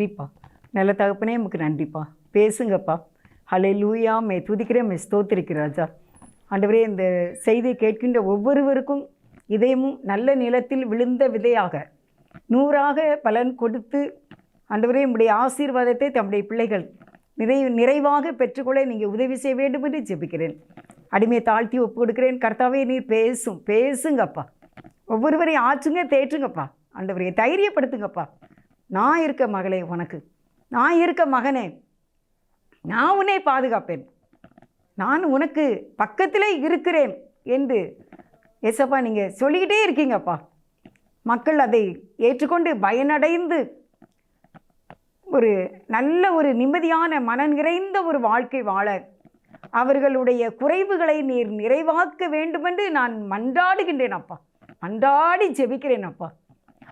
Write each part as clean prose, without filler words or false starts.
நன்றிப்பா. நல்ல தகப்பனே உமக்கு நன்றிப்பா. பேசுங்கப்பா. ஹல்லேலூயா. மே துதிக்கிறேன், மே ஸ்தோத்திரிக்கிறேன் ராஜா. ஆண்டவரே, இந்த செய்தியை கேட்கின்ற ஒவ்வொருவருக்கும் இதயமும் நல்ல நிலத்தில் விழுந்த விதையாக 100ஆக பலன் கொடுத்து ஆண்டவரே உம்முடைய ஆசீர்வாதத்தை தம்முடைய பிள்ளைகள் நிறைவாக பெற்றுக்கொள்ள நீங்கள் உதவி செய்ய வேண்டும் என்று ஜெபிக்கிறேன். அடிமையை தாழ்த்தி ஒப்பு கொடுக்கிறேன். கர்த்தாவே, நீர் பேசுங்கப்பா. ஒவ்வொருவரையும் ஆற்றுங்க, தேற்றுங்கப்பா. ஆண்டவரையை தைரியப்படுத்துங்கப்பா. நான் இருக்க மகளே, உனக்கு நான் இருக்க மகனே, நான் உன்னை பாதுகாப்பேன், நான் உனக்கு பக்கத்திலே இருக்கிறேன் என்று ஏசப்பா நீங்கள் சொல்லிக்கிட்டே இருக்கீங்கப்பா. மக்கள் அதை ஏற்றுக்கொண்டு பயனடைந்து ஒரு நல்ல ஒரு நிம்மதியான மனம் நிறைந்த ஒரு வாழ்க்கை வாழ அவர்களுடைய குறைவுகளை நீர் நிறைவாக்க வேண்டுமென்று நான் மன்றாடுகின்றேன் அப்பா. மன்றாடி ஜெபிக்கிறேன் அப்பா.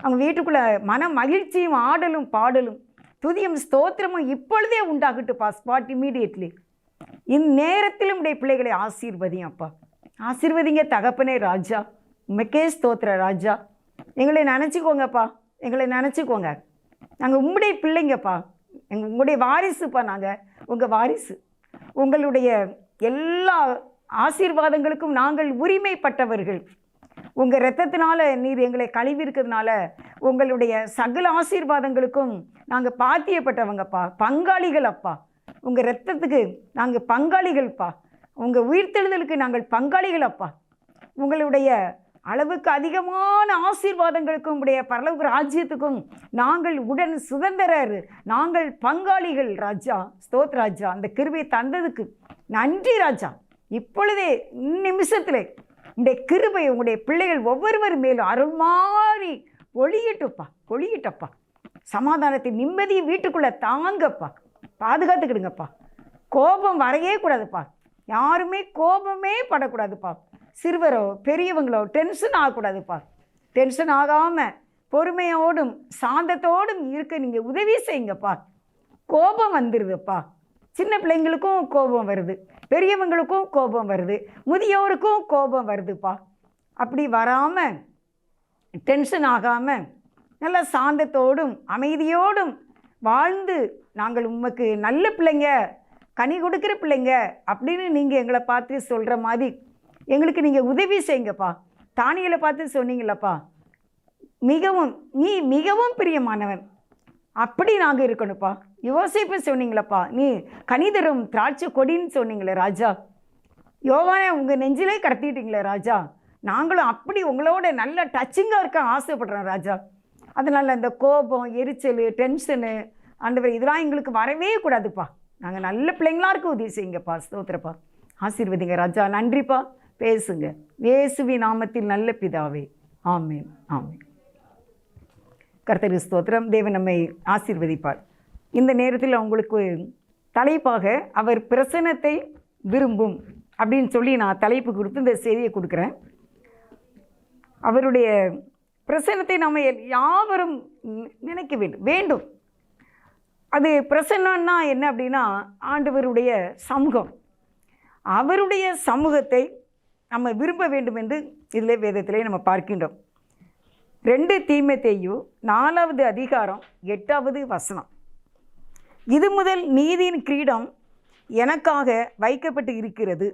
அவங்க வீட்டுக்குள்ளே மன மகிழ்ச்சியும் ஆடலும் பாடலும் துதியும் ஸ்தோத்திரமும் இப்பொழுதே உண்டாகட்டுப்பா. ஸ்பாட் இம்மீடியட்லி இந்நேரத்திலும் உடைய பிள்ளைகளை ஆசீர்வதியும் அப்பா. ஆசீர்வதிங்க தகப்பனே ராஜா. உமக்கே ஸ்தோத்திர ராஜா. எங்களை நினச்சிக்கோங்கப்பா, எங்களை நினச்சிக்கோங்க. நாங்கள் உங்களுடைய பிள்ளைங்கப்பா, உங்களுடைய வாரிசுப்பா. நாங்கள் உங்கள் வாரிசு. உங்களுடைய எல்லா ஆசீர்வாதங்களுக்கும் நாங்கள் உரிமைப்பட்டவர்கள். உங்கள் இரத்தத்தினால நீர் எங்களை கழுவிருக்கிறதுனால உங்களுடைய சகல ஆசீர்வாதங்களுக்கும் நாங்கள் பாத்தியப்பட்டவங்கப்பா, பங்காளிகள் அப்பா. உங்கள் இரத்தத்துக்கு நாங்கள் பங்காளிகள்ப்பா. உங்கள் உயிர்த்தெழுதலுக்கு நாங்கள் பங்காளிகள் அப்பா. உங்களுடைய அளவுக்கு அதிகமான ஆசீர்வாதங்களுக்கும் உங்களுடைய பரலோக ராஜ்யத்துக்கும் நாங்கள் உடன் சுதந்திரர், நாங்கள் பங்காளிகள் ராஜா. ஸ்தோத் ராஜா. அந்த கிருபையை தந்ததுக்கு நன்றி ராஜா. இப்பொழுதே நிமிஷத்திலே உங்களுடைய கிருபை உங்களுடைய பிள்ளைகள் ஒவ்வொருவர் மேலும் அருள் மாறி பொழியிட்டப்பா. சமாதானத்தை நிம்மதியை வீட்டுக்குள்ளே தாங்கப்பா. பாதுகாத்துக்கிடுங்கப்பா. கோபம் வரையே கூடாதுப்பா. யாருமே கோபமே படக்கூடாதுப்பா. சிறுவரோ பெரியவங்களோ டென்ஷன் ஆகக்கூடாதுப்பா. டென்ஷன் ஆகாமல் பொறுமையோடும் சாந்தத்தோடும் இருக்க நீங்கள் உதவி செய்யுங்கப்பா. கோபம் வந்துடுதுப்பா. சின்ன பிள்ளைங்களுக்கும் கோபம் வருது, பெரியவங்களுக்கும் கோபம் வருது, முதியோருக்கும் கோபம் வருதுப்பா. அப்படி வராமல் டென்ஷன் ஆகாமல் நல்ல சாந்தத்தோடும் அமைதியோடும் வாழ்ந்து நாங்கள் உமக்கு நல்ல பிள்ளைங்க, கனி கொடுக்குற பிள்ளைங்க அப்படின்னு நீங்கள் எங்களை பார்த்து சொல்கிற மாதிரி எங்களுக்கு நீங்கள் உதவி செய்யுங்கப்பா. தானியலை பார்த்து சொன்னீங்களப்பா, நீ மிகவும் பிரியமானவன், அப்படி நாங்கள் இருக்கணும்ப்பா. யோசிப்பு சொன்னீங்களப்பா, நீ கனிதரும் திராட்சை கொடின்னு சொன்னீங்களே ராஜா. யோவானை உங்கள் நெஞ்சிலே கடத்திட்டீங்களே ராஜா. நாங்களும் அப்படி உங்களோட நல்ல டச்சிங்காக இருக்க ஆசைப்படுறோம் ராஜா. அதனால் இந்த கோபம், எரிச்சல், டென்ஷனு ஆண்டவர் இதெல்லாம் எங்களுக்கு வரவே கூடாதுப்பா. நாங்கள் நல்ல பிள்ளைங்களா இருக்க உதவி செய்யுங்கப்பா. ஸ்தோத்திரப்பா. ஆசீர்வதிங்க ராஜா. நன்றிப்பா. பேசுங்க. இயேசுவி நாமத்தில் நல்ல பிதாவே. ஆமேன், ஆமேன். கர்த்தருக்கு ஸ்தோத்திரம். தேவன் நம்மை ஆசீர்வதிப்பார். இந்த நேரத்தில் உங்களுக்கு தலைப்பாக அவர் பிரசன்னத்தை விரும்பும் அப்படின்னு சொல்லி நான் தலைப்பு கொடுத்து இந்த செய்தியை கொடுக்குறேன். அவருடைய பிரசன்னத்தை நம்ம யாவரும் நினைக்க வேண்டும். அது பிரசன்னம்னா என்ன அப்படின்னா, ஆண்டவருடைய சமூகம், அவருடைய சமூகத்தை நம்ம விரும்ப வேண்டும் என்று இதில் வேதத்திலே நம்ம பார்க்கின்றோம். 2 தீமோத்தேயு 4வது அதிகாரம் 8வது வசனம். இது முதல் நீதியின் கிரீடம் எனக்காக வைக்கப்பட்டு இருக்கிறது.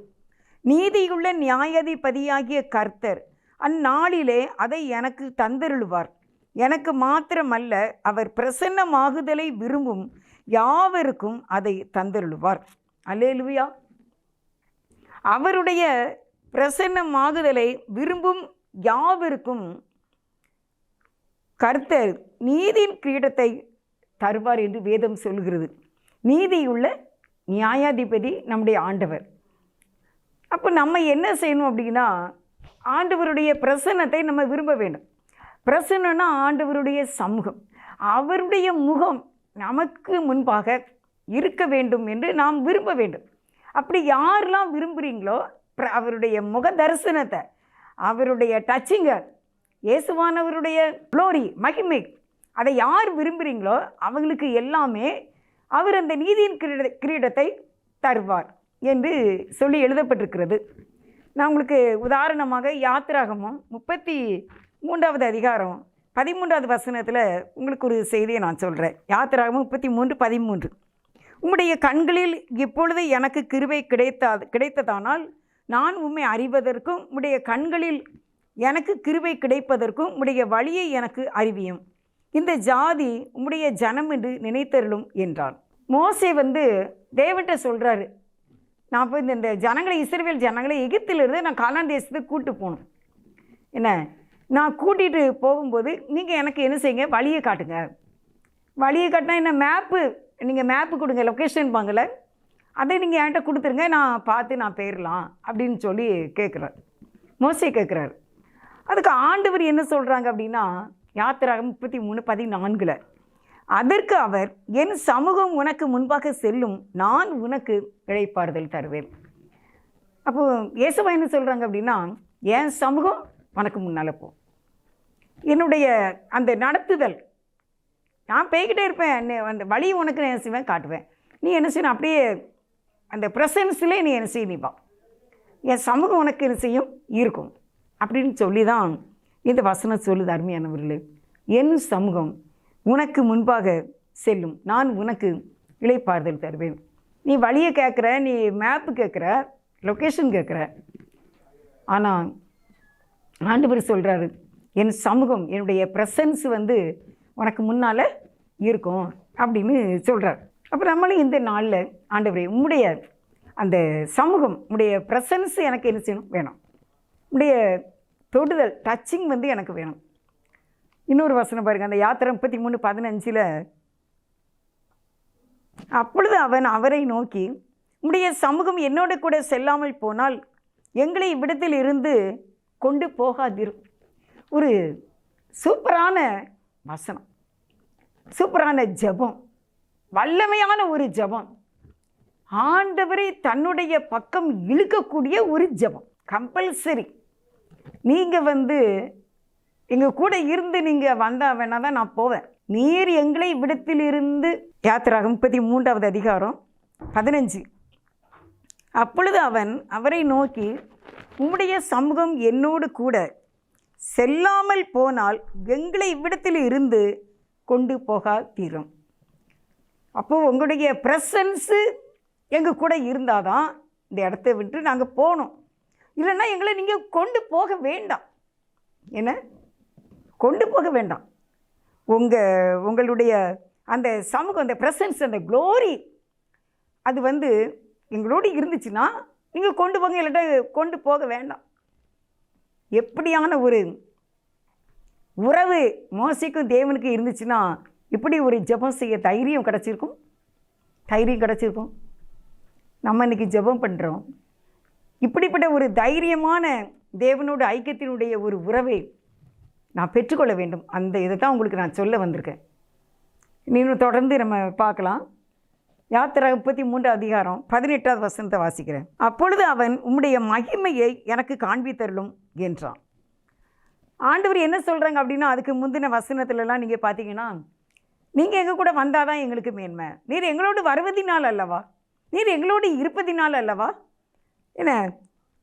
நீதியுள்ள நியாயாதிபதியாகிய கர்த்தர் அந்நாளிலே அதை எனக்கு தந்தருளுவார். எனக்கு மாத்திரமல்ல, அவர் பிரசன்னமாகுதலை விரும்பும் யாவருக்கும் அதை தந்தருளுவார். அல்லேலூயா. அவருடைய பிரசன்னமாகுதலை விரும்பும் யாவருக்கும் கர்த்தர் நீதியின் கிரீடத்தை தருவார் என்று வேதம் சொல்கிறது. நீதியுள்ள நியாயாதிபதி நம்முடைய ஆண்டவர். அப்போ நம்ம என்ன செய்யணும் அப்படின்னா, ஆண்டவருடைய பிரசன்னத்தை நம்ம விரும்ப வேண்டும். பிரசன்னம்னா ஆண்டவருடைய சமூகம், அவருடைய முகம் நமக்கு முன்பாக இருக்க வேண்டும் என்று நாம் விரும்ப வேண்டும். அப்படி யாரெல்லாம் விரும்புகிறீங்களோ அவருடைய முக தரிசனத்தை, அவருடைய டச்சிங்கை, இயேசுவானவருடைய க்ளோரி மகிமை, அதை யார் விரும்புகிறீங்களோ அவங்களுக்கு எல்லாமே அவர் அந்த நீதியின் கிரீடத்தை தருவார் என்று சொல்லி எழுதப்பட்டிருக்கிறது. நான் உங்களுக்கு உதாரணமாக யாத்திராகமம் 33வது அதிகாரம் 13வது வசனத்தில் உங்களுக்கு ஒரு செய்தியை நான் சொல்கிறேன். யாத்திராகமம் 33:13. உம்முடைய கண்களில் இப்பொழுது எனக்கு கிருபை கிடைத்ததானால் நான் உம்மை அறிவதற்கும் உம்முடைய கண்களில் எனக்கு கிருபை கிடைப்பதற்கும் உம்முடைய வழியை எனக்கு அறிவியும். இந்த ஜாதி உம்முடைய ஜனம் என்று நினைத்தருளும் என்றான். மோசே தேவன்கிட்ட சொல்கிறாரு, நான் போய் இந்த ஜனங்களை, இஸ்ரவேல் ஜனங்களை எகிப்திலிருந்து நான் கானான் தேசத்துக்கு கூப்பிட்டு போகணும். என்ன, நான் கூட்டிகிட்டு போகும்போது நீங்கள் எனக்கு என்ன செய்யுங்க, வழியை காட்டுங்க. வழியை காட்டினா என்ன, நீங்கள் மேப்பு கொடுங்க, லொக்கேஷன் வாங்கல, அதை நீங்கள் என்கிட்ட கொடுத்துருங்க, நான் பார்த்து நான் போயிடலாம் அப்படின்னு சொல்லி கேட்குறார். மோசே கேட்குறாரு. அதுக்கு ஆண்டவர் என்ன சொல்கிறாங்க அப்படின்னா, யாத்திராகமம் 33:14, அதற்கு அவர், என் சமூகம் உனக்கு முன்பாக செல்லும், நான் உனக்கு இளைப்பாறுதல் தருவேன். அப்போது இயேசுவா என்ன சொல்கிறாங்க அப்படின்னா, என் சமூகம் உனக்கு முன்னால் போ, என்னுடைய அந்த நடத்துதல், நான் போய்கிட்டே இருப்பேன், அந்த வழி உனக்கு நான் என்ன செய்வேன், காட்டுவேன். நீ என்ன செய்யணும், அப்படியே அந்த ப்ரெசன்ஸ்லேயே நீ என்ன செய்ய, நீ வா, என் சமூகம் உனக்கு என்ன செய்யும், இருக்கும் அப்படின்னு சொல்லி தான் இந்த வசனம் சொல்லுது. அருமையானவர்களே, என் சமூகம் உனக்கு முன்பாக செல்லும், நான் உனக்கு இளைப்பாறுதல் தருவேன். நீ வழியை கேட்குற, நீ மேப்பு கேட்குற, லொக்கேஷன் கேட்குற, ஆனால் ஆண்டவர் சொல்கிறாரு, என் சமூகம், என்னுடைய ப்ரெசன்ஸ் உனக்கு முன்னால் இருக்கும் அப்படின்னு சொல்கிறார். அப்போ நம்மளும் இந்த நாளில், ஆண்டவரே உம்முடைய அந்த சமூகம், உம்முடைய ப்ரெசன்ஸ் எனக்கு என்ன செய்யணும், வேணும், உடைய தொடுதல், டச்சிங் எனக்கு வேணும். இன்னொரு வசனம் பாருங்கள், அந்த யாத்திரை 33:15, அப்பொழுது அவன் அவரை நோக்கி, உம்முடைய சமூகம் என்னோட கூட செல்லாமல் போனால் எங்களை இவ்விடத்தில் இருந்து கொண்டு போகாதிரும். ஒரு சூப்பரான வசனம், சூப்பரான ஜெபம், வல்லமையான ஒரு ஜெபம், ஆண்டவரை தன்னுடைய பக்கம் இழுக்கக்கூடிய ஒரு ஜெபம். கம்பல்சரி நீங்கள் எங்கள் கூட இருந்து நீங்கள் வந்தால் வேணா தான் நான் போவேன். நீர் எங்களை இவ்விடத்தில் இருந்து, யாத்திராகமம் 33வது அதிகாரம் 15, அப்பொழுது அவன் அவரை நோக்கி, உம்முடைய சமூகம் என்னோடு கூட செல்லாமல் போனால் எங்களை இவ்விடத்தில் இருந்து கொண்டு போகாதீரும். அப்போது உங்களுடைய ப்ரெசன்ஸு எங்கள் கூட இருந்தால் தான் இந்த இடத்த விட்டு நாங்கள் போகணும், இல்லைன்னா எங்களை நீங்கள் கொண்டு போக வேண்டாம். என்ன, கொண்டு போக வேண்டாம். உங்களுடைய அந்த சமூகம், அந்த ப்ரெசன்ஸ், அந்த க்ளோரி, அது எங்களோடு இருந்துச்சுன்னா நீங்கள் கொண்டு போங்க, இல்லாட்டா கொண்டு போக வேண்டாம். எப்படியான ஒரு உறவு மோசேக்கும் தேவனுக்கு இருந்துச்சுன்னா இப்படி ஒரு ஜெபம் செய்ய தைரியம் கிடச்சிருக்கும். நம்ம இன்றைக்கி ஜெபம் பண்ணுறோம். இப்படிப்பட்ட ஒரு தைரியமான தேவனோட ஐக்கியத்தினுடைய ஒரு உறவை நான் பெற்றுக்கொள்ள வேண்டும். அந்த இதை தான் உங்களுக்கு நான் சொல்ல வந்திருக்கேன். இன்னும் தொடர்ந்து நம்ம பார்க்கலாம். யாத்திரை 33 அதிகாரம் 18வது வசனத்தை வாசிக்கிறேன். அப்பொழுது அவன், உம்முடைய மகிமையை எனக்கு காண்பித்தருளும் என்றான். ஆண்டவர் என்ன சொல்கிறாங்க அப்படின்னா, அதுக்கு முந்தின வசனத்துலலாம் நீங்கள் பார்த்தீங்கன்னா, நீங்கள் எங்கள் கூட வந்தால் தான் எங்களுக்கு மேன்மை, நீர் எங்களோடு வருவதினால் அல்லவா, நீர் எங்களோடு இருப்பதினால் அல்லவா, என்ன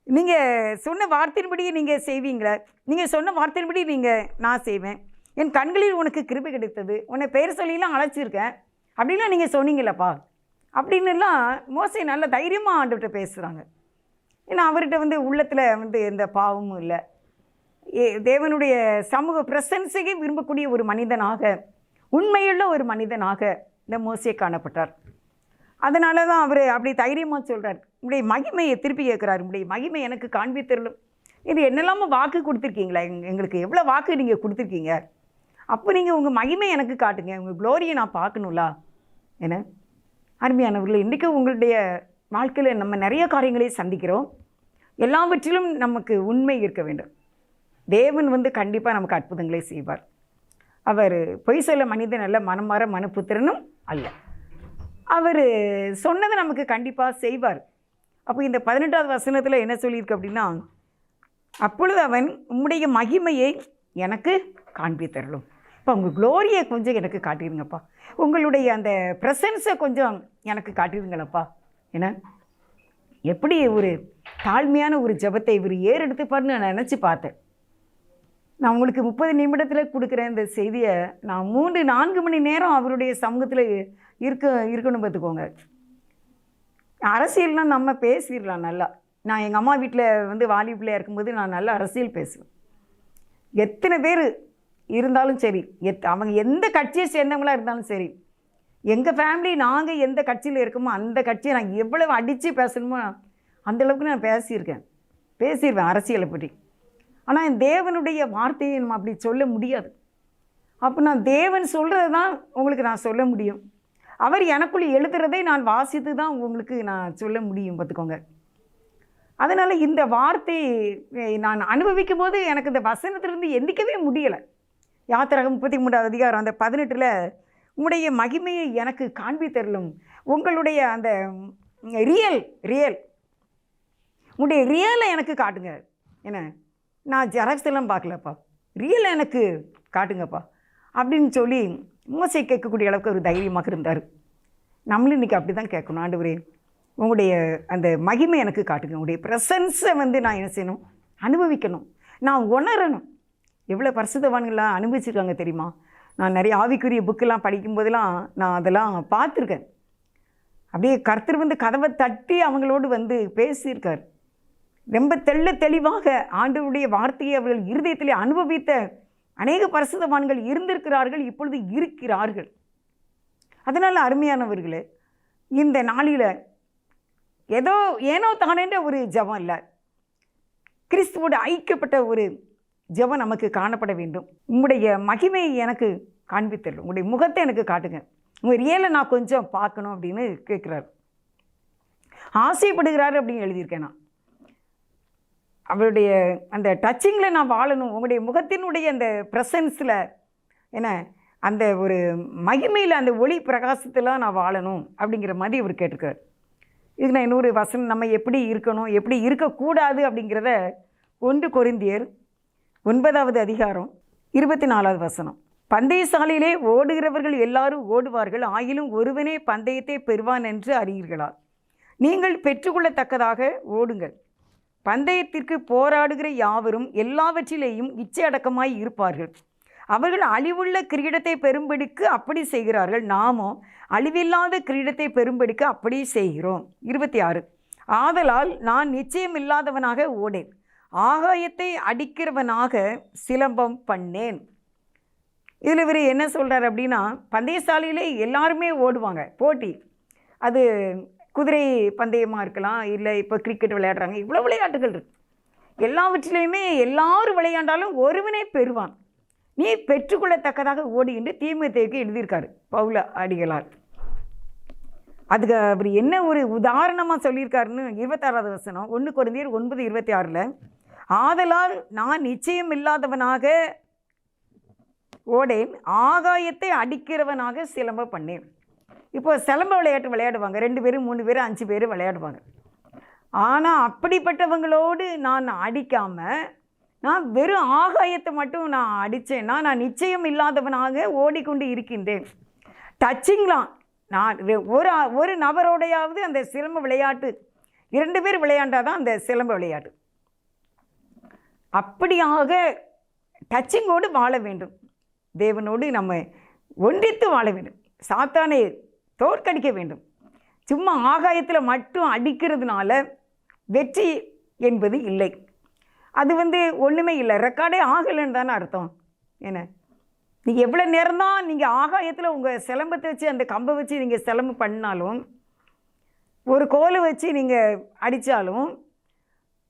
நீங்கள் சொன்ன வார்த்தையின்படி நீங்கள் செய்வீங்களே, நீங்கள் சொன்ன வார்த்தையின்படி நான் செய்வேன், என் கண்களில் உனக்கு கிருபை கிடைத்தது, உன்னை பெயர் சொல்லிலாம் அழைச்சிருக்கேன் அப்படின்லாம் நீங்கள் சொன்னீங்களப்பா அப்படின்னுலாம் மோசே நல்ல தைரியமாக ஆண்டுகிட்ட பேசுகிறாங்க. ஏன்னா அவர்கிட்ட உள்ளத்தில் எந்த பாவமும் இல்லை. தேவனுடைய சமூக பிரசன்ஸையே விரும்பக்கூடிய ஒரு மனிதனாக, உண்மையுள்ள ஒரு மனிதனாக இந்த மோசே காணப்பட்டார். அதனால தான் அவர் அப்படி தைரியமாக சொல்கிறார். உங்களுடைய மகிமையை திருப்பி கேட்குறாரு, உங்களுடைய மகிமை எனக்கு காண்பித்தருளும். இது என்னெல்லாம வாக்கு கொடுத்துருக்கீங்களா, எங்களுக்கு எவ்வளோ வாக்கு நீங்கள் கொடுத்துருக்கீங்க, அப்போ நீங்கள் உங்கள் மகிமை எனக்கு காட்டுங்க, உங்கள் க்ளோரியை நான் பார்க்கணும்லா. என்ன அருமையானவர்கள், இன்றைக்கு உங்களுடைய வாழ்க்கையில் நம்ம நிறைய காரியங்களை சந்திக்கிறோம். எல்லாவற்றிலும் நமக்கு உண்மை இருக்க வேண்டும். தேவன் கண்டிப்பாக நமக்கு அற்புதங்களை செய்வார். அவர் பொய் சொல்ல மனிதன் அல்ல, மனமாற மனுப்புத்திரனும் அல்ல. அவர் சொன்னதை நமக்கு கண்டிப்பாக செய்வார். அப்போ இந்த 18வது வசனத்தில் என்ன சொல்லியிருக்கு அப்படின்னா, அப்பொழுது அவன், உம்முடைய மகிமையை எனக்கு காண்பித்தரலும். இப்போ உங்கள் க்ளோரியை கொஞ்சம் எனக்கு காட்டிடுங்கப்பா, உங்களுடைய அந்த ப்ரெசன்ஸை கொஞ்சம் எனக்கு காட்டிடுங்களப்பா. ஏன்னா எப்படி ஒரு தாழ்மையான ஒரு ஜெபத்தை இவர் ஏறெடுத்துப்பார்னு நான் நினச்சி பார்த்தேன். நான் உங்களுக்கு 30 நிமிடத்தில் கொடுக்குற இந்த செய்தியை நான் 3-4 மணி நேரம் அவருடைய சமூகத்தில் இருக்கணும் பார்த்துக்கோங்க. அரசியல்னால் நம்ம பேசிடலாம் நல்லா. நான் எங்கள் அம்மா வீட்டில் வந்து வாலி பிள்ளையாக இருக்கும்போது நான் நல்லா அரசியல் பேசுவேன். எத்தனை பேர் இருந்தாலும் சரி, அவங்க எந்த கட்சியை சேர்ந்தவங்களாக இருந்தாலும் சரி, எங்கள் ஃபேமிலி நாங்கள் எந்த கட்சியில் இருக்கோமோ அந்த கட்சியை நான் எவ்வளவு அடித்து பேசணுமோ அந்தளவுக்கு நான் பேசிடுவேன் அரசியலை பற்றி. ஆனால் தேவனுடைய வார்த்தையை நம்ம அப்படி சொல்ல முடியாது. அப்போ நான் தேவன் சொல்கிறது தான் உங்களுக்கு நான் சொல்ல முடியும். அவர் எனக்குள்ளே எழுதுறதை நான் வாசித்து தான் உங்களுக்கு நான் சொல்ல முடியும் பார்த்துக்கோங்க. அதனால் இந்த வார்த்தையை நான் அனுபவிக்கும் போது எனக்கு இந்த வசனத்திலிருந்து எந்திக்கவே முடியலை. யாத்திராகம் 33 அதிகாரம் அந்த 18 உங்களுடைய மகிமையை எனக்கு காண்பித்தருளும், உங்களுடைய அந்த ரியல் உங்களுடைய ரியலை எனக்கு காட்டுங்க. என்ன, நான் ஜெராக்ஸ் எல்லாம் பார்க்கலப்பா, ரியலை எனக்கு காட்டுங்கப்பா அப்படின்னு சொல்லி மோசை கேட்கக்கூடிய அளவுக்கு ஒரு தைரியமாக இருந்தார். நம்மளும் இன்றைக்கி அப்படி தான் கேட்கணும். ஆண்டவரே, உங்களுடைய அந்த மகிமை எனக்கு காட்டுங்க, உங்களுடைய ப்ரெசன்ஸை வந்து நான் என்ன செய்யணும், அனுபவிக்கணும், நான் உணரணும். எவ்வளோ பரிசுத்தவான்கள்லாம் அனுபவிச்சிருக்காங்க தெரியுமா? நான் நிறைய ஆவிக்குரிய புக்கெல்லாம் படிக்கும்போதெல்லாம் நான் அதெல்லாம் பார்த்துருக்கேன். அப்படியே கர்த்தர் வந்து கதவை தட்டி அவங்களோடு வந்து பேசியிருக்கார். ரொம்ப தெளிவாக ஆண்டவருடைய வார்த்தையை அவர்கள் இருதயத்திலே அனுபவித்த அநேக பரிசுத்தவான்கள் இருந்திருக்கிறார்கள், இப்பொழுது இருக்கிறார்கள். அதனால் அருமையானவர்களே, இந்த நாளில் ஏனோ தானேன்ற ஒரு ஜெபம் இல்லை, கிறிஸ்துவோடு ஐக்கியப்பட்ட ஒரு ஜெபம் நமக்கு காணப்பட வேண்டும். உங்களுடைய மகிமையை எனக்கு காண்பித்தரணும், உங்களுடைய முகத்தை எனக்கு காட்டுங்க, உங்கள் ரியலை நான் கொஞ்சம் பார்க்கணும் அப்படின்னு கேட்குறாரு, ஆசைப்படுகிறாரு அப்படின்னு எழுதியிருக்கேன் நான். அவருடைய அந்த டச்சிங்கில் நான் வாழணும், உங்களுடைய முகத்தினுடைய அந்த ப்ரெசன்ஸில் என்ன அந்த ஒரு மகிமையில் அந்த ஒளி பிரகாசத்தில் நான் வாழணும் அப்படிங்கிற மாதிரி இவர் கேட்டிருக்கார். இதுக்கு நான் இன்னொரு வசனம், நம்ம எப்படி இருக்கணும் எப்படி இருக்கக்கூடாது அப்படிங்கிறத 1 கொரிந்தியர் 9வது அதிகாரம் 24வது வசனம். பந்தயசாலையிலே ஓடுகிறவர்கள் எல்லாரும் ஓடுவார்கள், ஆயிலும் ஒருவனே பந்தயத்தை பெறுவான் என்று அறியீர்களா? நீங்கள் பெற்றுக்கொள்ளத்தக்கதாக ஓடுங்கள். பந்தயத்திற்கு போராடுகிற யாவரும் எல்லாவற்றிலேயும் இச்சையடக்கமாய் இருப்பார்கள். அவர்கள் அழிவுள்ள கிரீடத்தை பெறும்படிக்கு அப்படி செய்கிறார்கள், நாமோ அழிவில்லாத கிரீடத்தை பெறும்படிக்கு அப்படி செய்கிறோம். 26. ஆதலால் நான் நிச்சயமில்லாதவனாக ஓடேன், ஆகாயத்தை அடிக்கிறவனாக சிலம்பம் பண்ணேன். இதில் இவர் என்ன சொல்கிறார் அப்படின்னா, பந்தயசாலையிலே எல்லாருமே ஓடுவாங்க, போட்டி. அது குதிரை பந்தயமாக இருக்கலாம், இல்லை இப்போ கிரிக்கெட் விளையாடுறாங்க, இவ்வளோ விளையாட்டுகள் இருக்குது. எல்லாவற்றிலையுமே எல்லாரும் விளையாண்டாலும் ஒருவனே பெறுவான், நீ பெற்றுக்கொள்ளத்தக்கதாக ஓடி என்று தீமோத்தேயுக்கு எழுதியிருக்காரு பவுல அடிகளார். அதுக்கு அவர் என்ன ஒரு உதாரணமாக சொல்லியிருக்காருன்னு 26வது வசனம் 1 கொரிந்தியர் 9:26. ஆதலால் நான் நிச்சயம் இல்லாதவனாக ஓடேன், ஆகாயத்தை அடிக்கிறவனாக சிலம்ப பண்ணேன். இப்போ சிலம்ப விளையாட்டு விளையாடுவாங்க, 2 பேர் 3 பேர் 5 பேர் விளையாடுவாங்க. ஆனால் அப்படிப்பட்டவங்களோடு நான் அடிக்காமல் நான் வெறும் ஆகாயத்தை மட்டும் நான் அடித்தேன்னா நான் நிச்சயம் இல்லாதவனாக ஓடிக்கொண்டு இருக்கின்றேன். டச்சிங்லாம் நான் ஒரு நபரோடையாவது அந்த சிலம்ப விளையாட்டு 2 பேர் விளையாண்டால் தான் அந்த சிலம்ப விளையாட்டு. அப்படியாக டச்சிங்கோடு வாழ வேண்டும், தேவனோடு நம்ம ஒன்றித்து வாழ வேண்டும், சாத்தானை தோற்கடிக்க வேண்டும். சும்மா ஆகாயத்தில் மட்டும் அடிக்கிறதுனால வெற்றி என்பது இல்லை. அது ஒன்றுமே இல்லை, ரெக்கார்டே ஆகலைன்னு தானே அர்த்தம். என்ன, நீங்கள் எவ்வளோ நேரம் தான் நீங்கள் ஆகாயத்தில் உங்கள் சிலம்பத்தை வச்சு அந்த கம்பை வச்சு நீங்கள் சிலம்பு பண்ணாலும், ஒரு கோலை வச்சு நீங்கள் அடித்தாலும்,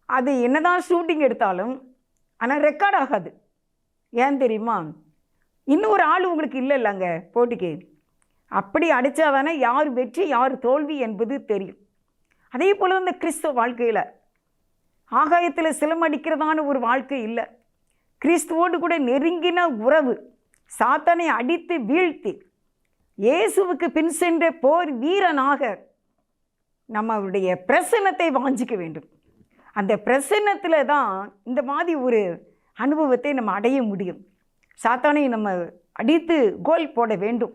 அது என்ன தான் ஷூட்டிங் எடுத்தாலும் ஆனால் ரெக்கார்ட் ஆகாது. ஏன் தெரியுமா? இன்னும் ஒரு ஆள் உங்களுக்கு இல்லைங்க போட்டிக்கு. அப்படி அடித்தா தானே யார் வெற்றி யார் தோல்வி என்பது தெரியும். அதே போல் இந்த கிறிஸ்துவ வாழ்க்கையில் ஆகாயத்தில் சிலமடிக்கிறதான ஒரு வாழ்க்கை இல்லை. கிறிஸ்துவோடு கூட நெருங்கின உறவு, சாத்தானை அடித்து வீழ்த்தி இயேசுவுக்கு பின் சென்ற போர் வீரனாக நம்மளுடைய பிரசன்னத்தை வாஞ்சிக்க வேண்டும். அந்த பிரசன்னத்தில் தான் இந்த மாதிரி ஒரு அனுபவத்தை நம்ம அடைய முடியும். சாத்தானை நம்ம அடித்து கோல் போட வேண்டும்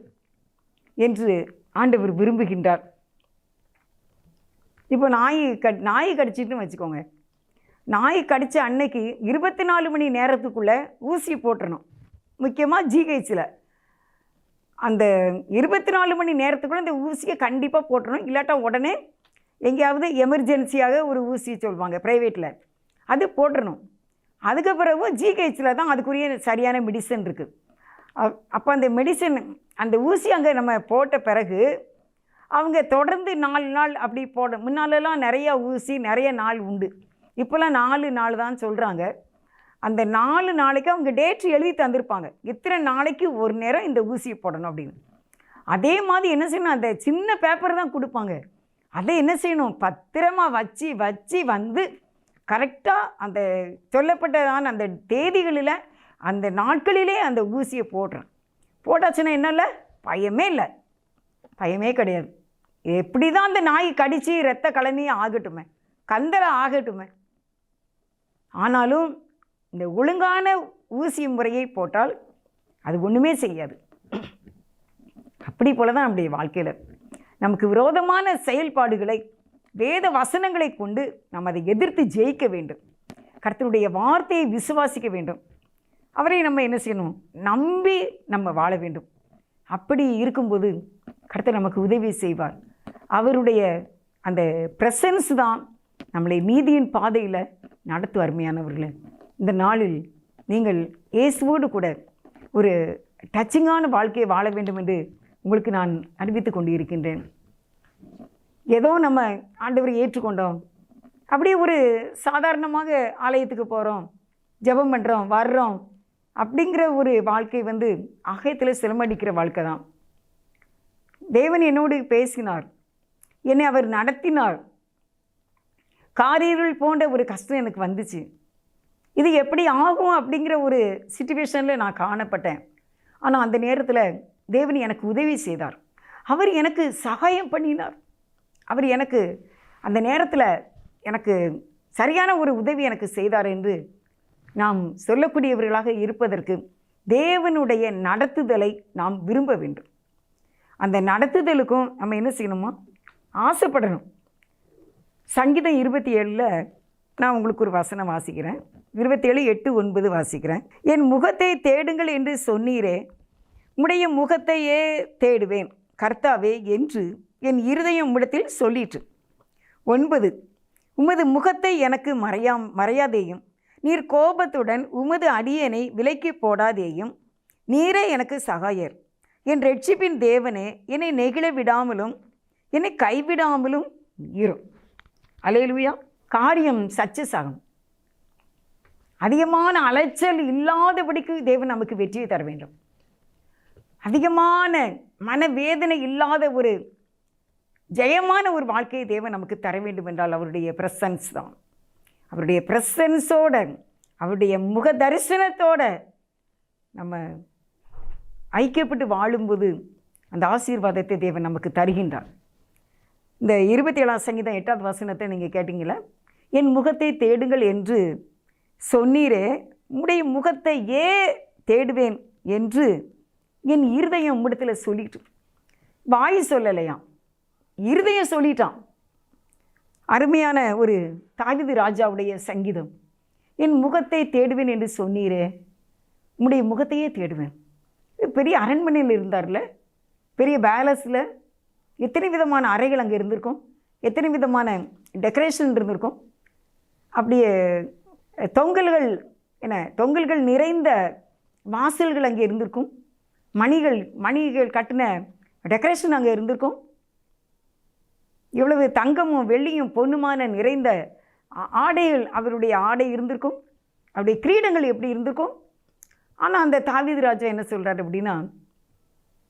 என்று ஆண்டவர் விரும்புகின்றார். இப்போ நாய் கடிச்சிட்டுன்னு வச்சுக்கோங்க, நாய் கடித்த அன்னைக்கு 24 மணி நேரத்துக்குள்ளே ஊசி போட்டுறணும். முக்கியமாக ஜிஹெச்சில் அந்த 24 மணி நேரத்துக்குள்ளே இந்த ஊசியை கண்டிப்பாக போட்டுறணும். இல்லாட்டா உடனே எங்கேயாவது எமர்ஜென்சியாக ஒரு ஊசி சொல்லுவாங்க ப்ரைவேட்டில், அது போட்டுறணும். அதுக்கு பிறகு ஜிஹெச்சில் தான் அதுக்குரிய சரியான மெடிசன் இருக்குது. அப்போ அந்த மெடிசன், அந்த ஊசி அங்கே நம்ம போட்ட பிறகு அவங்க தொடர்ந்து 4 நாள் அப்படி முன்னாலெல்லாம் நிறையா ஊசி நிறைய நாள் உண்டு, இப்போல்லாம் 4 நாள் தான் சொல்கிறாங்க. அந்த 4 நாளைக்கு அவங்க டேட் எழுதி தந்திருப்பாங்க, இத்தனை நாளைக்கு ஒரு நேரம் இந்த ஊசியை போடணும் அப்படின்னு. அதே மாதிரி என்ன செய்யணும், அந்த சின்ன பேப்பர் தான் கொடுப்பாங்க, அதை என்ன செய்யணும், பத்திரமா வச்சு வச்சு வந்து கரெக்டாக அந்த சொல்லப்பட்டதான அந்த தேதிகளில் அந்த நாட்களிலே அந்த ஊசியை போட்டாச்சுன்னா என்ன இல்லை, பயமே இல்லை, பயமே கிடையாது. எப்படி தான் அந்த நாய் கடித்து இரத்த கலனியே ஆகட்டுமே, கந்தரை ஆகட்டுமே, ஆனாலும் இந்த ஒழுங்கான ஊசி முறையை போட்டால் அது ஒன்றுமே செய்யாது. அப்படி போல தான் நம்முடைய வாழ்க்கையில் நமக்கு விரோதமான செயல்பாடுகளை வேத வசனங்களை கொண்டு நாம் அதை எதிர்த்து ஜெயிக்க வேண்டும். கர்த்தருடைய வார்த்தையை விசுவாசிக்க வேண்டும். அவரை நம்ம என்ன செய்யணும், நம்பி நம்ம வாழ வேண்டும். அப்படி இருக்கும்போது கர்த்தர் நமக்கு உதவி செய்வார். அவருடைய அந்த பிரசன்ஸ் தான் நம்மளை நீதியின் பாதையில் நடத்தும். அருமையானவர்களே, இந்த நாளில் நீங்கள் இயேசுவோடு கூட ஒரு டச்சிங்கான வாழ்க்கையை வாழ வேண்டும் என்று உங்களுக்கு நான் அறிவித்து கொண்டு இருக்கின்றேன். ஏதோ நம்ம ஆண்டவரை ஏற்றுக்கொண்டோம், அப்படியே ஒரு சாதாரணமாக ஆலயத்துக்கு போகிறோம், ஜெபம் பண்ணுறோம், வர்றோம் அப்படிங்கிற ஒரு வாழ்க்கை அகத்தில் சிலமடிக்கிற வாழ்க்கை தான். தேவன் என்னோடு பேசினார், என்னை அவர் நடத்தினார், காரிருள் போன்ற ஒரு கஷ்டம் எனக்கு வந்துச்சு, இது எப்படி ஆகும் அப்படிங்கிற ஒரு சிச்சுவேஷனில் நான் காணப்பட்டேன். ஆனால் அந்த நேரத்தில் தேவன் எனக்கு உதவி செய்தார், அவர் எனக்கு சகாயம் பண்ணினார், அவர் எனக்கு அந்த நேரத்தில் எனக்கு சரியான ஒரு உதவி எனக்கு செய்தார் என்று நாம் சொல்லக்கூடியவர்களாக இருப்பதற்கு தேவனுடைய நடத்துதலை நாம் விரும்ப வேண்டும். அந்த நடத்துதலுக்கும் நம்ம என்ன செய்யணுமோ, ஆசைப்படணும். சங்கீதம் 27ல் நான் உங்களுக்கு ஒரு வசனம் வாசிக்கிறேன். 27:8-9 வாசிக்கிறேன். என் முகத்தை தேடுங்கள் என்று சொன்னீரே, உம்முடைய முகத்தையே தேடுவேன் கர்த்தாவே என்று என் இருதயம் உம்மிடத்தில் சொல்லிற்று. 9, உமது முகத்தை எனக்கு மறையாதேயும், நீர் கோபத்துடன் உமது அடியேனை விலக்கி போடாதேயும், நீரே எனக்கு சகாயர், என் ரட்சிப்பின் தேவனே, என்னை நெகிழ விடாமலும் என்னை கைவிடாமலும் இரும். அல்லேலூயா. காரியம் சக்சஸ் ஆகும். அதிகமான அலைச்சல் இல்லாதபடிக்கு தேவன் நமக்கு வெற்றியை தர வேண்டும். அதிகமான மனவேதனை இல்லாத ஒரு ஜெயமான ஒரு வாழ்க்கையை தேவன் நமக்கு தர வேண்டும் என்றால் அவருடைய பிரசன்ஸ் தான். அவருடைய பிரசன்ஸோட, அவருடைய முக தரிசனத்தோட நம்ம ஐக்கியப்பட்டு வாழும்போது அந்த ஆசீர்வாதத்தை தேவன் நமக்கு தருகின்றார். இந்த 27ஆம் சங்கீதம் 8வது வசனத்தை நீங்கள் கேட்டீங்களா, என் முகத்தை தேடுங்கள் என்று சொன்னீரே, உம்முடைய முகத்தை தேடுவேன் என்று என் இருதயம் உம்மிடத்தில் சொல்லிட்டு, வாய் சொல்லலையாம், இருதயம் சொல்லிட்டான். அருமையான ஒரு தாவீது ராஜாவுடைய சங்கீதம். என் முகத்தை தேடுவேன் என்று சொன்னீரே, உம்முடைய முகத்தையே தேடுவேன். பெரிய அரண்மனையில் இருந்தார்ல, பெரிய பேலஸில் எத்தனை விதமான அறைகள் அங்கே இருந்திருக்கும், எத்தனை விதமான டெக்கரேஷன் இருந்திருக்கும், அப்படியே தொங்கல்கள் நிறைந்த வாசல்கள் அங்கே இருந்திருக்கும், மணிகள் கட்டின டெக்கரேஷன் அங்கே இருந்திருக்கும், இவ்வளவு தங்கமும் வெள்ளியும் பொண்ணுமான நிறைந்த ஆடைகள், அவருடைய ஆடை இருந்திருக்கும், அவருடைய கிரீடங்கள் எப்படி இருந்திருக்கும். ஆனால் அந்த தாவீது ராஜா என்ன சொல்கிறார் அப்படின்னா,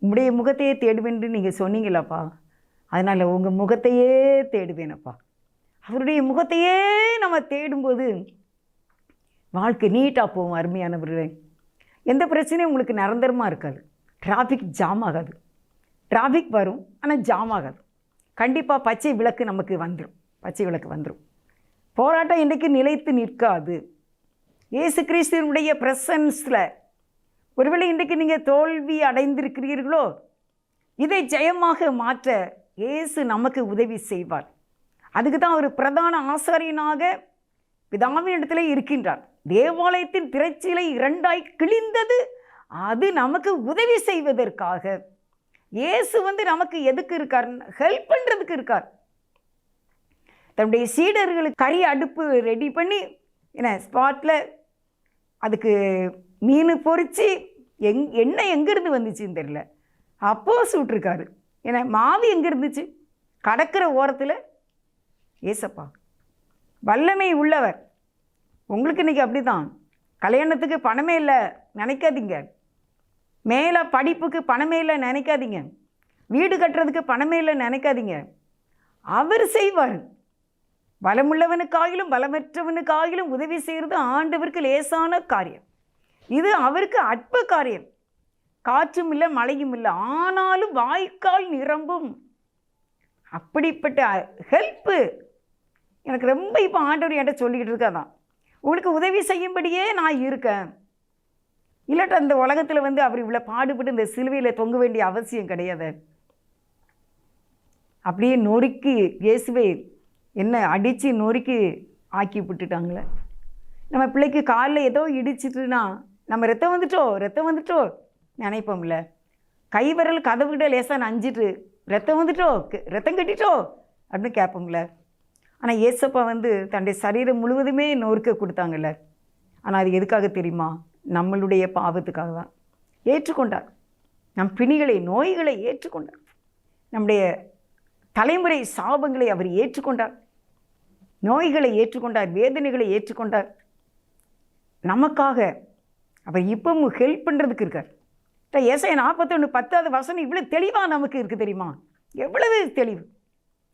உம்முடைய முகத்தையே தேடுவேன்னு நீங்கள் சொன்னீங்களாப்பா, அதனால் உங்கள் முகத்தையே தேடுவேனப்பா. அவருடைய முகத்தையே நம்ம தேடும்போது வாழ்க்கை நீட்டாக போகும். அருமையானவர்களே, எந்த பிரச்சனையும் உங்களுக்கு நிரந்தரமாக இருக்காது. டிராஃபிக் ஜாம் ஆகாது. டிராஃபிக் வரும், ஆனால் ஜாம் ஆகாது. கண்டிப்பாக பச்சை விளக்கு நமக்கு வந்துடும். போராட்டம் இன்றைக்கு நிலைத்து நிற்காது. இயேசு கிறிஸ்துவினுடைய பிரசன்ஸில் ஒருவேளை இன்றைக்கு நீங்கள் தோல்வி அடைந்திருக்கிறீர்களோ, இதை ஜெயமாக மாற்ற இயேசு நமக்கு உதவி செய்வார். அதுக்கு தான் ஒரு பிரதான ஆசாரியனாக பிதாவின் இடத்துல இருக்கின்றார். தேவாலயத்தின் திரைச்சீலை 2ஆய் கிழிந்தது, அது நமக்கு உதவி செய்வதற்காக. இயேசு நமக்கு எதுக்கு இருக்கார்? ஹெல்ப் பண்ணுறதுக்கு இருக்கார். தன்னுடைய சீடர்களுக்கு கறி அடுப்பு ரெடி பண்ணி ஸ்பாட்டில் அதுக்கு மீன் பொறிச்சு எண்ணெய் எங்கேருந்து வந்துச்சுன்னு தெரியல, அப்போ சுட்டிருக்காரு. மாவு எங்கே இருந்துச்சு? கடற்கிற ஓரத்தில். ஏசப்பா வல்லமை உள்ளவர். உங்களுக்கு இன்றைக்கி அப்படி தான். கல்யாணத்துக்கு பணமே இல்லை நினைக்காதீங்க, மேலே படிப்புக்கு பணமே இல்லை நினைக்காதீங்க, வீடு கட்டுறதுக்கு பணமே இல்லை நினைக்காதீங்க. அவர் செய்வார். பலமுள்ளவனுக்காகிலும் பலமற்றவனுக்காகிலும் உதவி செய்கிறது ஆண்டவருக்கு லேசான காரியம். இது அவருக்கு அற்ப காரியம். காற்றும் இல்லை மழையும் இல்லை, ஆனாலும் வாய்க்கால் நிரம்பும். அப்படிப்பட்ட ஹெல்ப்பு எனக்கு ரொம்ப இப்போ ஆண்டவர் என்கிட்ட சொல்லிக்கிட்டு இருக்காதான். உங்களுக்கு உதவி செய்யும்படியே நான் இருக்கேன். இல்லாட்ட அந்த உலகத்தில் அவர் இவ்வளோ பாடுபட்டு இந்த சிலுவையில் தொங்க வேண்டிய அவசியம் கிடையாது. அப்படியே நொறுக்கி இயேசுவை என்ன அடித்து நொறுக்கி ஆக்கி விட்டுட்டாங்களே. நம்ம பிள்ளைக்கு காலில் ஏதோ இடிச்சிட்டுனா நம்ம ரத்தம் வந்துட்டோ நினைப்போம்ல. கை விரல் கதவுகிட்ட லேசாக நஞ்சிட்டு ரத்தம் வந்துட்டோ, ரத்தம் கட்டிட்டோ அப்படின்னு கேட்போம்ல. ஆனால் ஏசப்பா தன்னுடைய சரீரம் முழுவதுமே நொறுக்க கொடுத்தாங்கல்ல. ஆனால் அது எதுக்காக தெரியுமா? நம்மளுடைய பாவத்துக்காக தான். ஏற்றுக்கொண்டார். நம் பிணிகளை நோய்களை ஏற்றுக்கொண்டார். நம்முடைய தலைமுறை சாபங்களை அவர் ஏற்றுக்கொண்டார். நோய்களை ஏற்றுக்கொண்டார், வேதனைகளை ஏற்றுக்கொண்டார். நமக்காக அவர் இப்பவும் ஹெல்ப் பண்ணுறதுக்கு இருக்கார். ஏசாயா 41:10 இவ்வளோ தெளிவாக நமக்கு இருக்குது தெரியுமா? எவ்வளவு தெளிவு!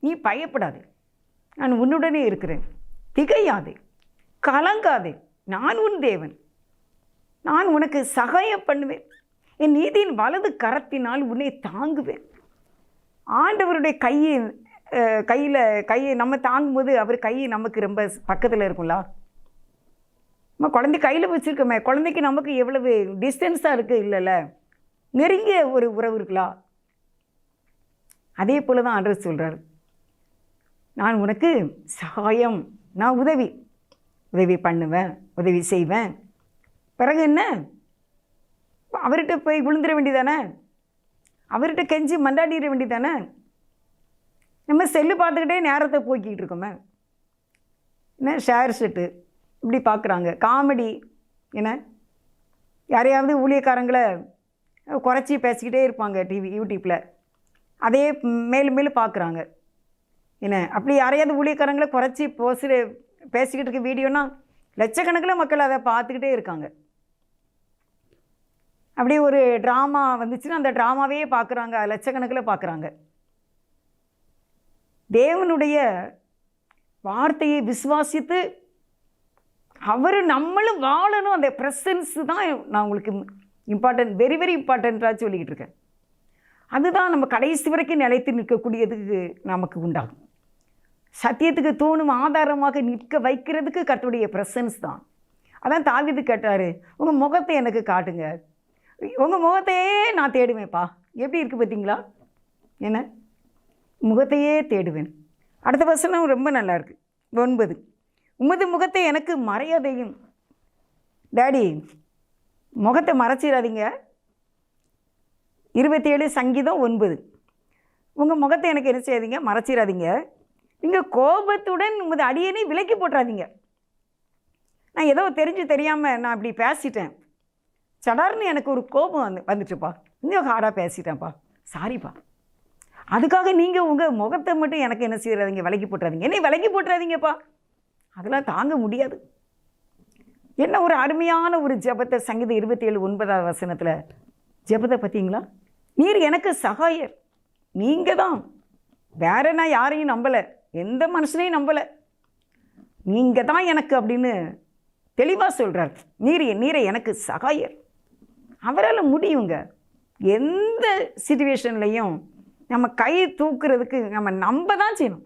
நீ பயப்படாது, நான் உன்னுடனே இருக்கிறேன், திகையாதே, கலங்காதே, நான் உன் தேவன், நான் உனக்கு சகாயம் பண்ணுவேன், என் நீதியின் வலது கரத்தினால் உன்னை தாங்குவேன். ஆண்டவருடைய கையை நம்ம தாங்கும்போது அவர் கை நமக்கு ரொம்ப பக்கத்தில் இருக்கும்ல. நம்ம குழந்தை கையில் வச்சுருக்கோமே, குழந்தைக்கு நமக்கு எவ்வளவு டிஸ்டன்ஸாக இருக்குது இல்லைல்ல, நெருங்கிய ஒரு உறவு இருக்கலாம். அதே போல் தான் ஆண்டவர் சொல்கிறார், நான் உனக்கு சகாயம், நான் உதவி பண்ணுவேன், உதவி செய்வேன். பிறகு என்ன? அவர்கிட்ட போய் விழுந்துட வேண்டியதானே, அவர்கிட்ட கெஞ்சி மண்டாடிட வேண்டியதானே. நம்ம செல்லு பார்த்துக்கிட்டே நேரத்தை போக்கிக்கிட்டு இருக்கோமே. என்ன ஷேர் செட்டு இப்படி பார்க்குறாங்க, காமெடி, என்ன யாரையாவது ஊழியக்காரங்களை குறைச்சி பேசிக்கிட்டே இருப்பாங்க யூடியூப்பில், அதே மேலும் மேலும் பார்க்குறாங்க. என்ன அப்படி யாரையாவது ஊழியக்காரங்களை குறைச்சி பேசிக்கிட்டு இருக்க வீடியோனா லட்சக்கணக்கில் மக்கள் அதை பார்த்துக்கிட்டே இருக்காங்க. அப்படியே ஒரு ட்ராமா வந்துச்சுன்னா அந்த ட்ராமாவே பார்க்குறாங்க, லட்சக்கணக்கில் பார்க்குறாங்க. தேவனுடைய வார்த்தையை விசுவாசித்து அவர் நம்மளும் வாழணும். அந்த ப்ரெசன்ஸு தான் நான் உங்களுக்கு இம்பார்ட்டன்ட், வெரி வெரி இம்பார்ட்டண்ட்டாக சொல்லிக்கிட்டு இருக்கேன். அதுதான் நம்ம கடைசி வரைக்கும் நிலைத்து நிற்கக்கூடியதுக்கு நமக்கு உண்டாகும். சத்தியத்துக்கு தூணும் ஆதாரமாக நிற்க வைக்கிறதுக்கு கர்த்தருடைய ப்ரெசன்ஸ் தான். அதான் தாவீது கேட்டார், உங்கள் முகத்தை எனக்கு காட்டுங்க, உங்கள் முகத்தையே நான் தேடுவேன்ப்பா. எப்படி இருக்குது பார்த்தீங்களா? என்ன முகத்தையே தேடுவேன். அடுத்த வசனம் ரொம்ப நல்லா இருக்குது. 9, உமது முகத்தை எனக்கு மறையாதையும். டாடி முகத்தை மறைச்சிடாதீங்க. 27 சங்கீதம் 9, உங்கள் முகத்தை எனக்கு என்ன செய்யாதீங்க, மறைச்சிடாதீங்க. நீங்கள் கோபத்துடன் உமது அடியனை விலக்கி போட்டுறாதீங்க. நான் ஏதோ தெரியாமல் நான் இப்படி பேசிட்டேன், சடார்னு எனக்கு ஒரு கோபம் வந்துட்டுப்பா, இன்னும் ஹார்டாக பேசிட்டேன்ப்பா, சாரிப்பா. அதுக்காக நீங்கள் உங்கள் முகத்தை மட்டும் எனக்கு என்ன செய்யறாதீங்க, விலக்கி போட்டுறாதீங்க, என்னை விலக்கி போட்டுறாதீங்கப்பா. அதெல்லாம் தாங்க முடியாது. என்ன ஒரு அருமையான ஒரு ஜெபத்தை சங்கீதம் 27:9 ஜெபத்தை பார்த்தீங்களா? நீர் எனக்கு சகாயர், நீங்கள் தான், வேற நான் யாரையும் நம்பலை, எந்த மனுஷனையும் நம்பலை, நீங்கள் தான் எனக்கு அப்படின்னு தெளிவாக சொல்கிறார். நீரை எனக்கு சகாயர். அவரால் முடியுங்க. எந்த சிச்சுவேஷன்லையும் நம்ம கை தூக்குறதுக்கு நம்ம நம்ப தான் செய்யணும்.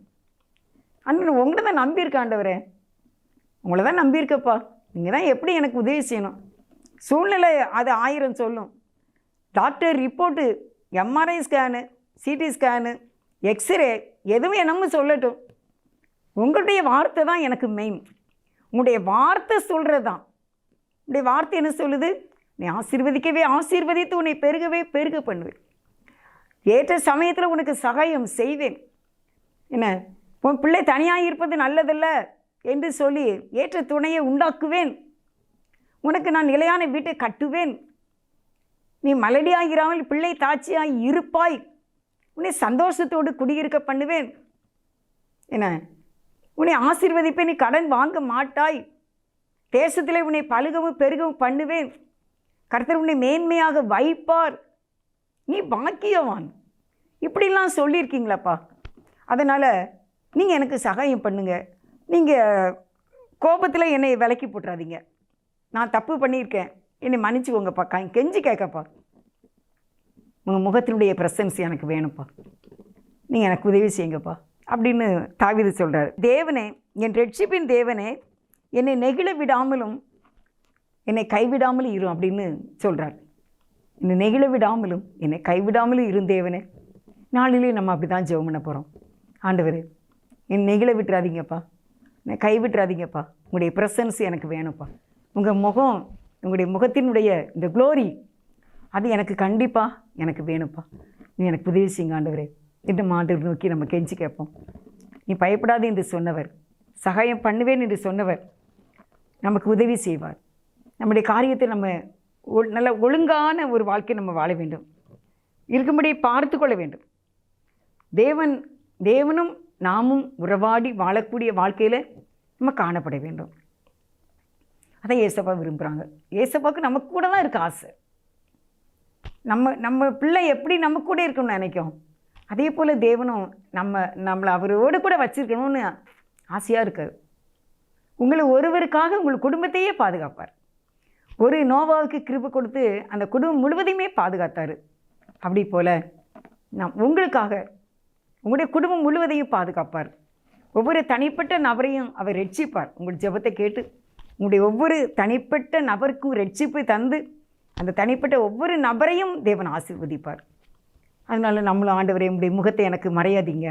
அண்ணன் உங்களை தான் நம்பியிருக்காண்டவரே, உங்களை தான் நம்பியிருக்கப்பா, நீங்கள் தான் எப்படி எனக்கு உதவி செய்யணும். சூழ்நிலை அது 1000 சொல்லும். Doctor report, MRI scan, CT scan, X-ray, எதுவும் என்னமோ சொல்லட்டும், உங்களுடைய வார்த்தை தான் எனக்கு மெயின். உங்களுடைய வார்த்தை சொல்கிறதான். உங்களுடைய வார்த்தை என்ன சொல்லுது? நீ ஆசீர்வதிக்கவே ஆசீர்வதித்து உன்னை பெருகவே பெருக பண்ணுவேன், ஏற்ற சமயத்தில் உனக்கு சகாயம் செய்வேன், என்ன உன் பிள்ளை தனியாக இருப்பது நல்லதல்ல என்று சொல்லி ஏற்ற துணையை உண்டாக்குவேன், உனக்கு நான் நிலையான வீட்டை கட்டுவேன், நீ மலடியாகிறாமல் பிள்ளை தாட்சியாய் இருப்பாய், உன்னை சந்தோஷத்தோடு குடியிருக்க பண்ணுவேன், என்ன உன்னை ஆசீர்வதிப்பேன், நீ கடன் வாங்க மாட்டாய், தேசத்திலே உன்னை பழுகவும் பெருகவும் பண்ணுவேன், கர்த்தர் உன்னை மேன்மையாக வைப்பார், நீ பாக்கியவான். இப்படிலாம் சொல்லியிருக்கீங்களாப்பா. அதனால் நீங்கள் எனக்கு சகாயம் பண்ணுங்க. நீங்கள் கோபத்தில் என்னை விலக்கி போட்டுறாதீங்க. நான் தப்பு பண்ணியிருக்கேன், என்னை மன்னிச்சுக்கோங்கப்பா, கெஞ்சி கேட்கப்பா. உங்கள் முகத்தினுடைய ப்ரெசன்ஸ் எனக்கு வேணும்ப்பா, நீங்கள் எனக்கு உதவி செய்யுங்கப்பா அப்படின்னு தாவீது சொல்கிறார். தேவனே, என் ரட்சிப்பின் தேவனே, என்னை நெகிழ விடாமலும் என்னை கைவிடாமலும் இரும் அப்படின்னு சொல்கிறார். என்னை நெகிழ விடாமலும் என்னை கைவிடாமலும் இருந்தேவனே. நாளிலே நம்ம அப்படி தான் ஜெபம் பண்ண போகிறோம். ஆண்டவரே, என்னை நெகிழ விட்டுறாதீங்கப்பா, என்னை கைவிட்டுறாதீங்கப்பா, உங்களுடைய ப்ரெசன்ஸ் எனக்கு வேணும்ப்பா, உங்கள் முகம், உங்களுடைய முகத்தினுடைய இந்த க்ளோரி அது எனக்கு கண்டிப்பாக எனக்கு வேணும்ப்பா, நீ எனக்கு உதவி செய்யுங்க ஆண்டவரே என்று ஆண்டவர் நோக்கி நம்ம கெஞ்சி கேட்போம். நீ பயப்படாது என்று சொன்னவர், சகாயம் பண்ணுவேன் என்று சொன்னவர் நமக்கு உதவி செய்வார். நம்முடைய காரியத்தை நம்ம நல்ல ஒழுங்கான ஒரு வாழ்க்கை நம்ம வாழ வேண்டும், இருக்கும்படி பார்த்து கொள்ள வேண்டும். தேவனும் நாமும் உறவாடி வாழக்கூடிய வாழ்க்கையில் நம்ம காணப்பட வேண்டும். அதை ஏசப்பா விரும்புகிறாங்க. ஏசப்பாவுக்கு நமக்கு கூட தான் இருக்குது ஆசை. நம்ம பிள்ளை எப்படி நம்ம கூட இருக்கணும்னு நினைக்கும், அதே போல் தேவனும் நம்மளை அவரோடு கூட வச்சுருக்கணும்னு ஆசையாக இருக்கார். உங்களை ஒருவருக்காக உங்கள் குடும்பத்தையே பாதுகாப்பார். ஒரு நோவாவுக்கு கிருபை கொடுத்து அந்த குடும்பம் முழுவதையுமே பாதுகாத்தார். அப்படி போல் உங்களுக்காக உங்களுடைய குடும்பம் முழுவதையும் பாதுகாப்பார். ஒவ்வொரு தனிப்பட்ட நபரையும் அவர் ரட்சிப்பார். உங்கள் ஜெபத்தை கேட்டு உங்களுடைய ஒவ்வொரு தனிப்பட்ட நபருக்கும் ரட்சிப்பை தந்து அந்த தனிப்பட்ட ஒவ்வொரு நபரையும் தேவன் ஆசீர்வதிப்பார். அதனால நம்மளும் ஆண்டவரே, உங்களுடைய முகத்தை எனக்கு மறையாதீங்க,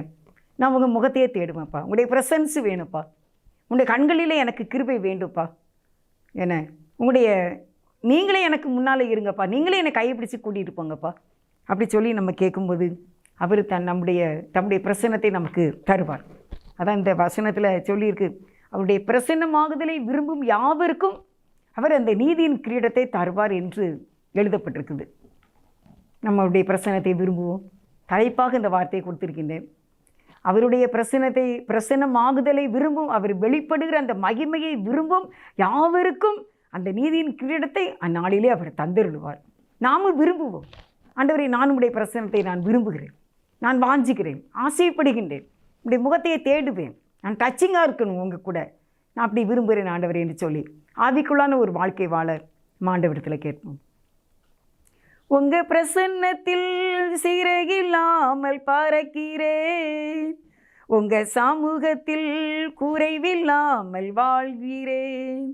நான் உங்கள் முகத்தையே தேடுவேன்ப்பா, உங்களுடைய ப்ரெசன்ஸு வேணும்ப்பா, உங்களுடைய கண்களிலே எனக்கு கிருபை வேண்டும்ப்பா, என்ன நீங்களே எனக்கு முன்னால் இருங்கப்பா, நீங்களே என்னை கைப்பிடிச்சு கூட்டிகிட்டு போங்கப்பா அப்படி சொல்லி நம்ம கேட்கும்போது அவர் தம்முடைய பிரசன்னத்தை நமக்கு தருவார். அதான் இந்த வசனத்தில் சொல்லியிருக்கு, அவருடைய பிரசன்னமாகுதலை விரும்பும் யாவருக்கும் அவர் அந்த நீதியின் கிரீடத்தை தருவார் என்று எழுதப்பட்டிருக்குது. நம்மளுடைய பிரசன்னத்தை விரும்புவோம். தலைப்பாக இந்த வார்த்தையை கொடுத்திருக்கின்றேன். அவருடைய பிரசன்னமாகுதலை விரும்பும், அவர் வெளிப்படுகிற அந்த மகிமையை விரும்பும் யாவருக்கும் அந்த நீதியின் கிரீடத்தை அந்நாளிலே அவர் தந்தருள்வார். நாமும் விரும்புவோம். ஆண்டவரே, நான் உடைய பிரசன்னத்தை நான் விரும்புகிறேன், நான் வாஞ்சிக்கிறேன், ஆசைப்படுகின்றேன், உடைய முகத்தையே தேடுவேன், நான் டச்சிங்காக இருக்கணும் உங்கள் கூட, நான் அப்படி விரும்புகிறேன் ஆண்டவரே என்று சொல்லி ஆவிக்குள்ளான ஒரு வாழ்க்கை வாழ ஆண்டவரிடத்தில் கேட்போம். உங்கள் பிரசன்னத்தில் சிறகில்லாமல் பறக்கிறேன், உங்கள் சமூகத்தில் குறைவில்லாமல் வாழ்கிறேன்,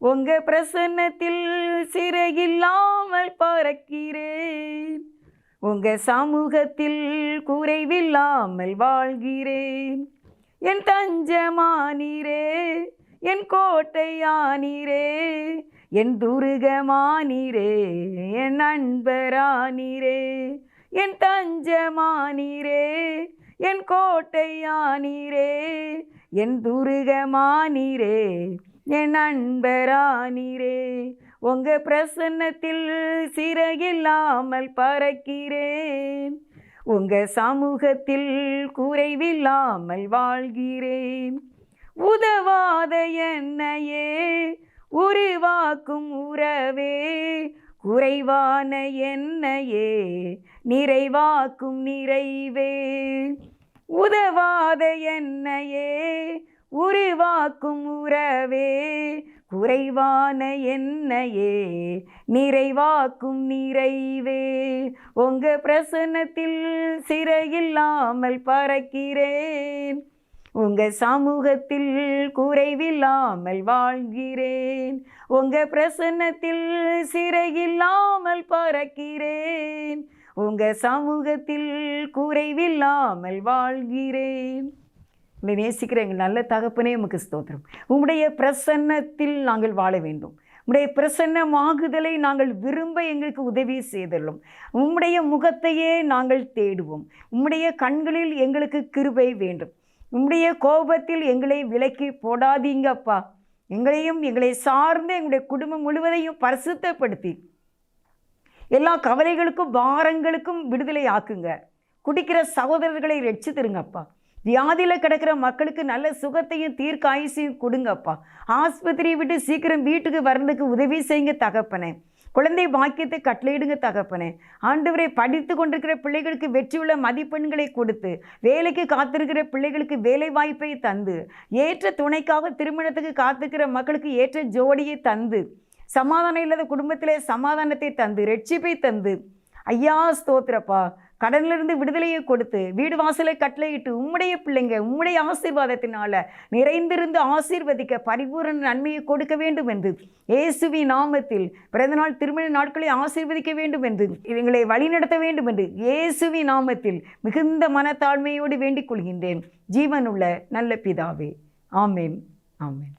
உங்கள் பிரசன்னத்தில் சிறகில்லாமல் பறக்கிறேன், உங்கள் சமூகத்தில் குறைவில்லாமல் வாழ்கிறேன். என் தஞ்சமானீரே, என் கோட்டையானீரே, என் துருகமானீரே, என் நண்பரானீரே, என் தஞ்சமானீரே, என் கோட்டையானீரே, என் துருகமானீரே, என் நண்பரானீரே. உங்க பிரசன்னத்தில் சிறகில்லாமல் பறக்கிறேன், உங்க சமூகத்தில் குறைவில்லாமல் வாழ்கிறேன். உதவாத என்னையே உருவாக்கும் உறவே, குறைவான என்னையே நிறைவாக்கும் நிறைவே. உதவாத என்னையே உருவாக்கும் உறவே, குறைவான என்னையே நிறைவாக்கும் நிறைவே. உங்க பிரசன்னத்தில் சிறையில்லாமல் பறக்கிறேன், உங்க சமூகத்தில் குறைவில்லாமல் வாழ்கிறேன். உங்க பிரசன்னத்தில் சிறையில்லாமல் பறக்கிறேன், உங்க சமூகத்தில் குறைவில்லாமல் வாழ்கிறேன். உங்களை நேசிக்கிற எங்கள் நல்ல தகப்பனே உமக்கு ஸ்தோத்திரம். உம்முடைய பிரசன்னத்தில் நாங்கள் வாழ வேண்டும். உம்முடைய பிரசன்னமாகுதலை நாங்கள் விரும்ப எங்களுக்கு உதவி செய்தலும். உம்முடைய முகத்தையே நாங்கள் தேடுவோம். உம்முடைய கண்களில் எங்களுக்கு கிருபை வேண்டும். உம்முடைய கோபத்தில் எங்களை விலக்கி போடாதீங்கப்பா. எங்களையும் எங்களை சார்ந்த எங்களுடைய குடும்பம் முழுவதையும் பரிசுத்தப்படுத்தி எல்லா கவலைகளுக்கும் பாரங்களுக்கும் விடுதலை ஆக்குங்க. குடிக்கிற சகோதரர்களை ரட்சித்திருங்கப்பா. வியாதியில் கிடக்கிற மக்களுக்கு நல்ல சுகத்தையும் தீர்க்க ஆயுசையும் கொடுங்கப்பா. ஆஸ்பத்திரியை விட்டு சீக்கிரம் வீட்டுக்கு வர்றதுக்கு உதவி செய்யுங்க தகப்பனே. குழந்தை பாக்கியத்தை கட்டளையிடுங்க தகப்பனே. ஆண்டவரை படித்து கொண்டிருக்கிற பிள்ளைகளுக்கு வெற்றியுள்ள மதிப்பெண்களை கொடுத்து, வேலைக்கு காத்திருக்கிற பிள்ளைகளுக்கு வேலை வாய்ப்பை தந்து, ஏற்ற துணைக்காக திருமணத்துக்கு காத்திருக்கிற மக்களுக்கு ஏற்ற ஜோடியை தந்து, சமாதானம் இல்லாத குடும்பத்திலே சமாதானத்தை தந்து, ரட்சிப்பை தந்து, ஐயா ஸ்தோத்திரப்பா, கடனிலிருந்து விடுதலையை கொடுத்து, வீடு வாசலை கட்டளையிட்டு, உம்முடைய பிள்ளைங்க உம்முடைய ஆசீர்வாதத்தினால நிறைந்திருந்து ஆசீர்வதிக்க பரிபூரண நன்மையை கொடுக்க வேண்டும் என்று இயேசுவின் நாமத்தில் பிறந்தநாள் திருமண நாட்களை ஆசீர்வதிக்க வேண்டும் என்று எங்களை வழிநடத்த வேண்டும் என்று இயேசுவின் நாமத்தில் மிகுந்த மனத்தாழ்மையோடு வேண்டிக் கொள்கின்றேன். ஜீவனுள்ள நல்ல பிதாவே. ஆமேன். ஆமேன்.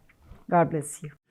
God bless you.